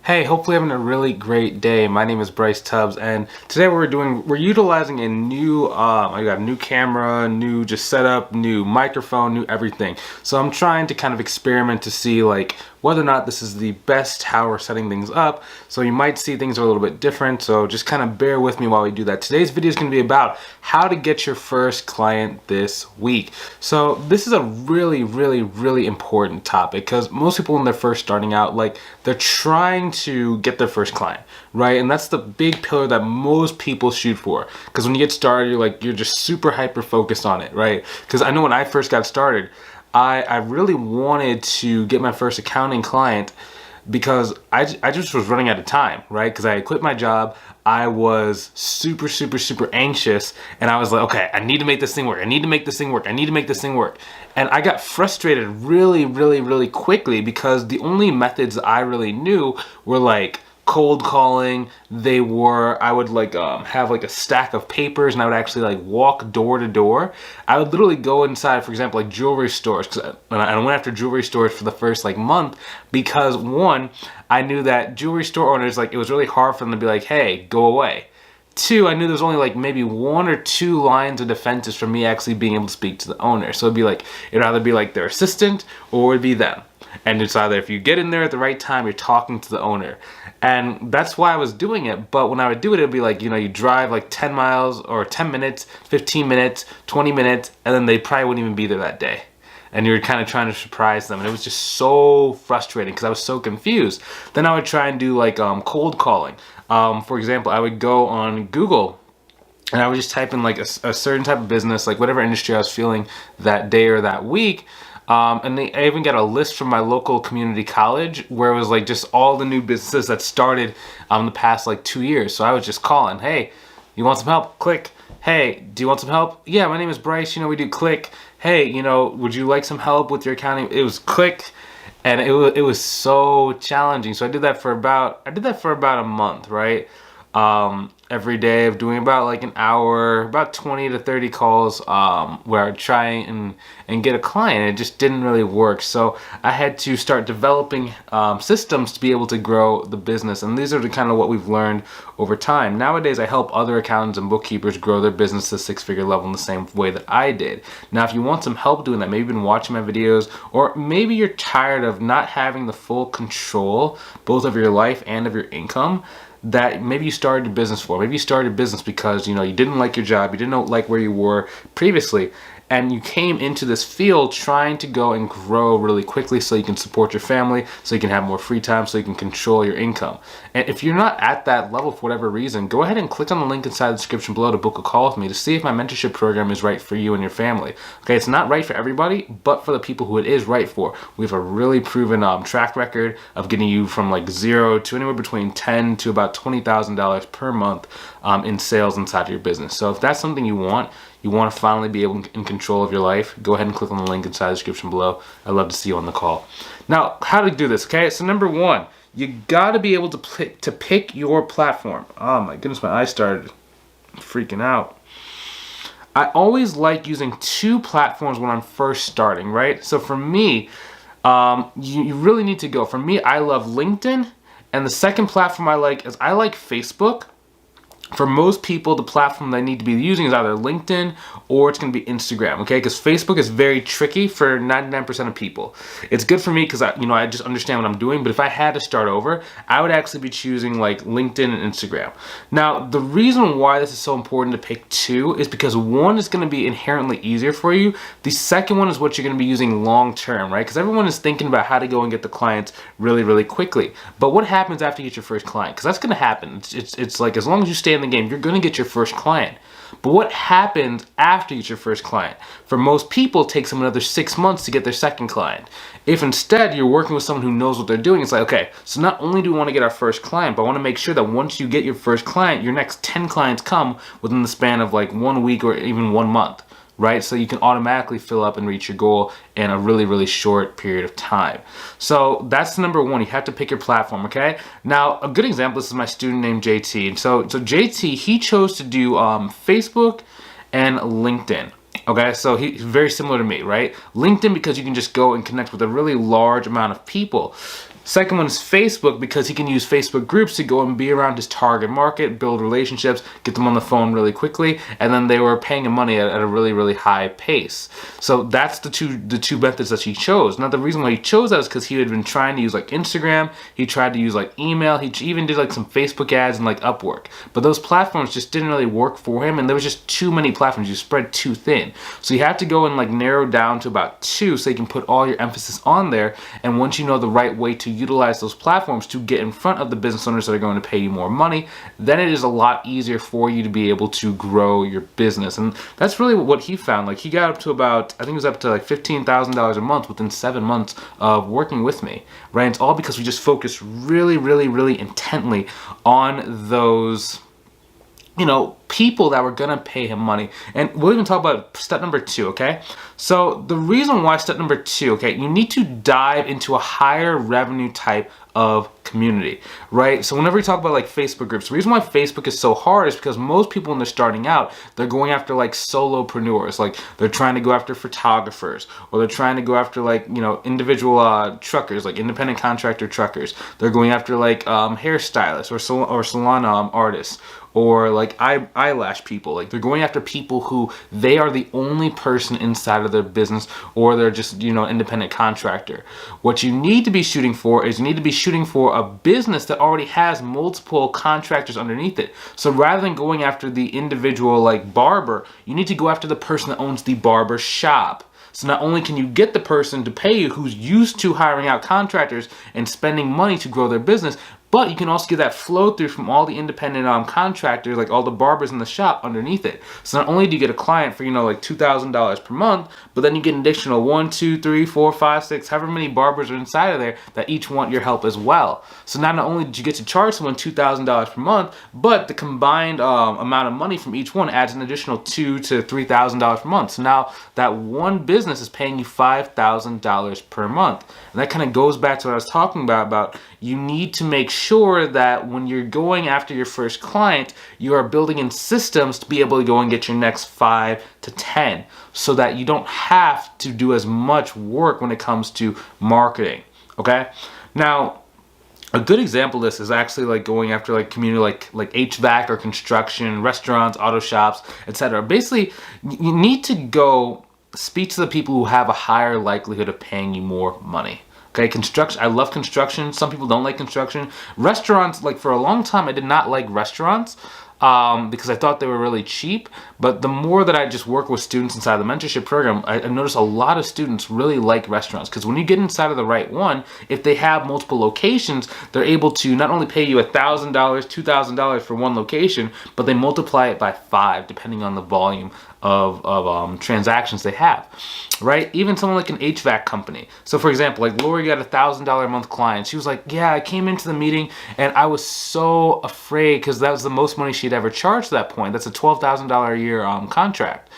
Hey, hopefully having a really great day. My name is Bryce Tubbs, and today we're utilizing a new I got a new camera, new just setup, new microphone, new everything. So I'm trying to kind of experiment to see like whether or not this is the best how we're setting things up. So you might see things are a little bit different, so just kind of bear with me while we do that. Today's video is going to be about how to get your first client this week. So this is a really important topic because most people when they're first starting out, like they're trying to get their first client, right? And that's the big pillar that most people shoot for, because when you get started, you're just super hyper focused on it, right? Because I know when I first got started, I really wanted to get my first accounting client because I just was running out of time, right? Because I had quit my job. I was super anxious, and I was like, okay, I need to make this thing work. I need to make this thing work. I need to make this thing work. And I got frustrated really quickly because the only methods I really knew were like cold calling. I would have like a stack of papers, and I would actually like walk door to door. I would literally go inside, for example, like jewelry stores, and I went after jewelry stores for the first like month because one, I knew that jewelry store owners, like it was really hard for them to be like, hey, go away. Two, I knew there was only like maybe one or two lines of defenses for me actually being able to speak to the owner. So it'd either be like their assistant or it'd be them. And it's either if you get in there at the right time, you're talking to the owner. And that's why I was doing it. But when I would do it, it'd be like, you drive like 10 miles or 10 minutes, 15 minutes, 20 minutes, and then they probably wouldn't even be there that day. And you were kind of trying to surprise them. And it was just so frustrating because I was so confused. Then I would try and do like cold calling. For example, I would go on Google and I would just type in like a certain type of business, like whatever industry I was feeling that day or that week. I even got a list from my local community college where it was like just all the new businesses that started the past like 2 years. So I was just calling, hey, you want some help? Click. Hey, do you want some help? Yeah, my name is Bryce. We do click. Hey, would you like some help with your accounting? It was click. And it was so challenging. So I did that for about a month, right? Every day of doing about like an hour, about 20 to 30 calls, where I would try and get a client. It just didn't really work. So I had to start developing systems to be able to grow the business. And these are the kind of what we've learned over time. Nowadays, I help other accountants and bookkeepers grow their business to six-figure level in the same way that I did. Now, if you want some help doing that, maybe you've been watching my videos, or maybe you're tired of not having the full control both of your life and of your income, that maybe you started your business for. Maybe you started your business because you didn't like your job, you didn't like where you were previously, and you came into this field trying to go and grow really quickly so you can support your family, so you can have more free time, so you can control your income. And if you're not at that level for whatever reason, go ahead and click on the link inside the description below to book a call with me to see if my mentorship program is right for you and your family. Okay, it's not right for everybody, but for the people who it is right for. We have a really proven track record of getting you from like zero to anywhere between $10,000 to about $20,000 per month in sales inside of your business. So if that's something you want to finally be able in control of your life, go ahead and click on the link inside the description below. I'd love to see you on the call. Now, how to do this, okay? So number one, you gotta be able to pick your platform. Oh my goodness, my eyes started freaking out. I always like using two platforms when I'm first starting, right? So for me, you really need to go. For me, I love LinkedIn, and the second platform I like is Facebook. For most people, the platform they need to be using is either LinkedIn or it's going to be Instagram, okay? Because Facebook is very tricky for 99% of people. It's good for me because I just understand what I'm doing, but if I had to start over, I would actually be choosing like LinkedIn and Instagram. Now, the reason why this is so important to pick two is because one is going to be inherently easier for you. The second one is what you're going to be using long term, right? Because everyone is thinking about how to go and get the clients really quickly. But what happens after you get your first client? Because that's going to happen. It's like as long as you stay in the game, you're going to get your first client. But what happens after you get your first client? For most people, it takes them another 6 months to get their second client. If instead you're working with someone who knows what they're doing, it's like, okay, so not only do we want to get our first client, but I want to make sure that once you get your first client, your next 10 clients come within the span of like 1 week or even 1 month. Right? So you can automatically fill up and reach your goal in a really short period of time. So that's number one. You have to pick your platform, okay? Now, a good example, this is my student named JT. And so JT, he chose to do Facebook and LinkedIn. Okay, so he's very similar to me, right? LinkedIn because you can just go and connect with a really large amount of people. Second one is Facebook, because he can use Facebook groups to go and be around his target market, build relationships, get them on the phone really quickly, and then they were paying him money at a really, really high pace. So that's the two methods that he chose. Now the reason why he chose that is because he had been trying to use like Instagram, he tried to use like email, he even did like some Facebook ads and like Upwork. But those platforms just didn't really work for him, and there was just too many platforms. You spread too thin. So you have to go and like narrow down to about 2 so you can put all your emphasis on there. And once you know the right way to utilize those platforms to get in front of the business owners that are going to pay you more money, then it is a lot easier for you to be able to grow your business. And that's really what he found. Like he got up to about, I think it was up to like $15,000 a month within 7 months of working with me, right? It's all because we just focused really, really, really intently on those, you know, people that were gonna pay him money. And we'll even talk about step number 2, okay? So the reason why step number 2, okay, you need to dive into a higher revenue type of community, right? So whenever we talk about like Facebook groups, the reason why Facebook is so hard is because most people when they're starting out, they're going after like solopreneurs, like they're trying to go after photographers, or they're trying to go after like, you know, individual truckers, like independent contractor truckers. They're going after like hairstylists or salon artists, or like eyelash people. Like they're going after people who they are the only person inside of their business, or they're just, you know, independent contractor. What you need to be shooting for is you need to be shooting for a business that already has multiple contractors underneath it. So rather than going after the individual like barber, you need to go after the person that owns the barber shop. So not only can you get the person to pay you who's used to hiring out contractors and spending money to grow their business, but you can also get that flow through from all the independent contractors, like all the barbers in the shop underneath it. So not only do you get a client for, you know, like $2,000 per month, but then you get an additional 1, 2, 3, 4, 5, 6, however many barbers are inside of there that each want your help as well. So not only did you get to charge someone $2,000 per month, but the combined amount of money from each one adds an additional $2,000 to $3,000 per month. So now that one business is paying you $5,000 per month. And that kind of goes back to what I was talking about you need to make sure that when you're going after your first client, you are building in systems to be able to go and get your next 5 to 10, so that you don't have to do as much work when it comes to marketing, okay? Now, a good example of this is actually like going after like community like HVAC or construction, restaurants, auto shops, etc. Basically, you need to go speak to the people who have a higher likelihood of paying you more money. Okay, construction, I love construction. Some people don't like construction. Restaurants, like for a long time, I did not like restaurants because I thought they were really cheap. But the more that I just work with students inside the mentorship program, I noticed a lot of students really like restaurants, because when you get inside of the right one, if they have multiple locations, they're able to not only pay you $1,000, $2,000 for one location, but they multiply it by 5 depending on the volume of transactions they have, right? Even someone like an HVAC company. So for example, like Lori got $1,000 a month client. She was like, yeah, I came into the meeting and I was so afraid, because that was the most money she'd ever charged at that point. That's a $12,000 a year contract.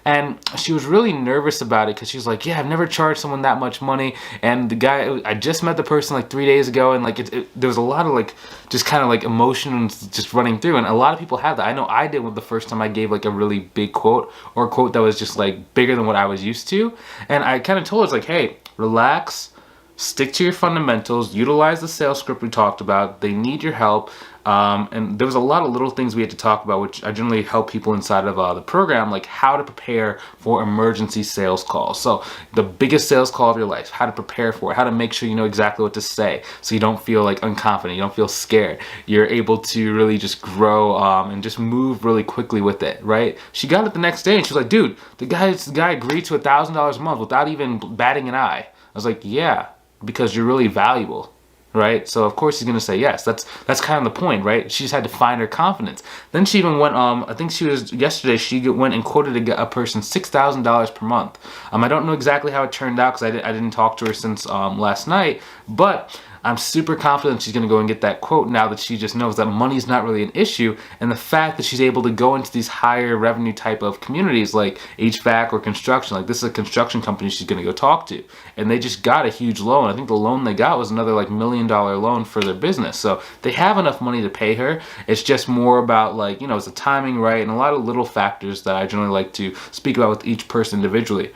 And she was really nervous about it, because she was like, yeah, I've never charged someone that much money. And the guy, I just met the person like 3 days ago, and like there was a lot of like just kind of like emotions just running through. And a lot of people have that. I know I did with the first time I gave like a really big quote, or a quote that was just like bigger than what I was used to. And I kind of told her, it's like, hey, relax, stick to your fundamentals, utilize the sales script we talked about. They need your help. And there was a lot of little things we had to talk about, which I generally help people inside of the program, like how to prepare for emergency sales calls. So the biggest sales call of your life, how to prepare for it, how to make sure you know exactly what to say so you don't feel like unconfident, you don't feel scared. You're able to really just grow and just move really quickly with it, right? She got it the next day and she was like, dude, the guy agreed to $1,000 a month without even batting an eye. I was like, yeah, because you're really valuable. Right? So of course he's gonna say yes. That's kind of the point, right? She just had to find her confidence. Then she even went, I think she was yesterday. She went and quoted a person $6,000 per month. I don't know exactly how it turned out, because I didn't talk to her since last night, but I'm super confident she's gonna go and get that quote now that she just knows that money's not really an issue, and the fact that she's able to go into these higher revenue type of communities like HVAC or construction. Like this is a construction company she's gonna go talk to, and they just got a huge loan. I think the loan they got was another like $1 million loan for their business. So they have enough money to pay her. It's just more about like, you know, is the timing right, and a lot of little factors that I generally like to speak about with each person individually.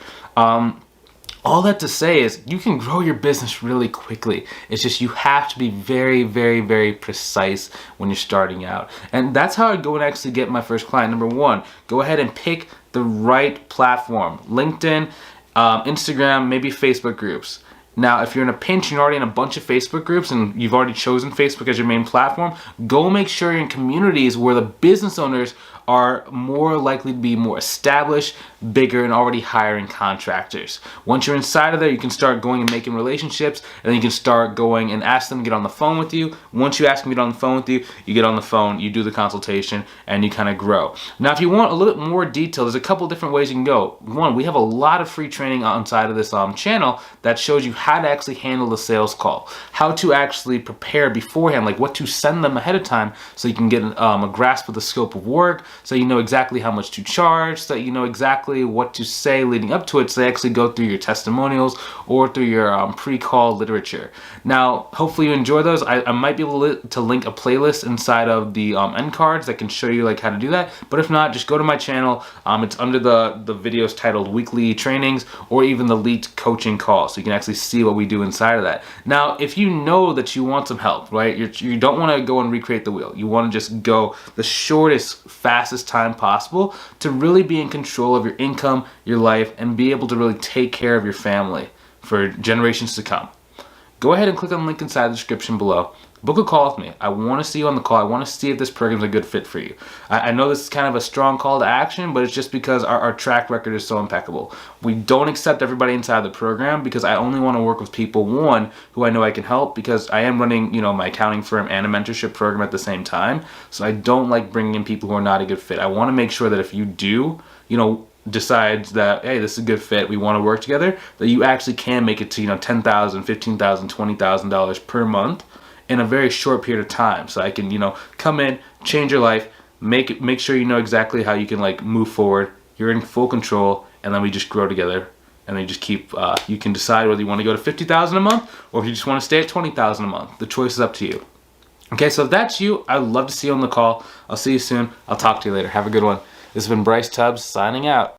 All that to say is you can grow your business really quickly. It's just you have to be very, very, very precise when you're starting out. And that's how I go and actually get my first client. Number one, go ahead and pick the right platform. LinkedIn, Instagram, maybe Facebook groups. Now, if you're in a pinch and you're already in a bunch of Facebook groups and you've already chosen Facebook as your main platform, go make sure you're in communities where the business owners are more likely to be more established, bigger, and already hiring contractors. Once you're inside of there, you can start going and making relationships, and then you can start going and ask them to get on the phone with you. Once you ask them to get on the phone with you, you get on the phone, you do the consultation, and you kind of grow. Now, if you want a little bit more detail, there's a couple different ways you can go. One, we have a lot of free training inside of this channel that shows you how to actually handle the sales call, how to actually prepare beforehand, like what to send them ahead of time so you can get a grasp of the scope of work, so you know exactly how much to charge, so that you know exactly what to say leading up to it, so they actually go through your testimonials or through your pre-call literature. Now, hopefully you enjoy those. I might be able to link a playlist inside of the end cards that can show you like how to do that, but if not, just go to my channel. It's under the videos titled Weekly Trainings or even the Elite Coaching Call, so you can actually see what we do inside of that. Now, if you know that you want some help, right, you don't want to go and recreate the wheel. You want to just go the shortest, fastest time possible to really be in control of your income, your life, and be able to really take care of your family for generations to come. Go ahead and click on the link inside the description below. Book a call with me. I want to see you on the call. I want to see if this program is a good fit for you. I know this is kind of a strong call to action, but it's just because our track record is so impeccable. We don't accept everybody inside the program because I only want to work with people, one, who I know I can help, because I am running, my accounting firm and a mentorship program at the same time. So I don't like bringing in people who are not a good fit. I want to make sure that if you do, decides that, hey, this is a good fit, we want to work together, that you actually can make it to, $10,000, $15,000, $20,000 per month in a very short period of time. So I can, come in, change your life, make sure you know exactly how you can move forward. You're in full control, and then we just grow together. And then you just keep, you can decide whether you want to go to $50,000 a month or if you just want to stay at $20,000 a month. The choice is up to you. Okay, so if that's you, I'd love to see you on the call. I'll see you soon. I'll talk to you later. Have a good one. This has been Bryce Tubbs signing out.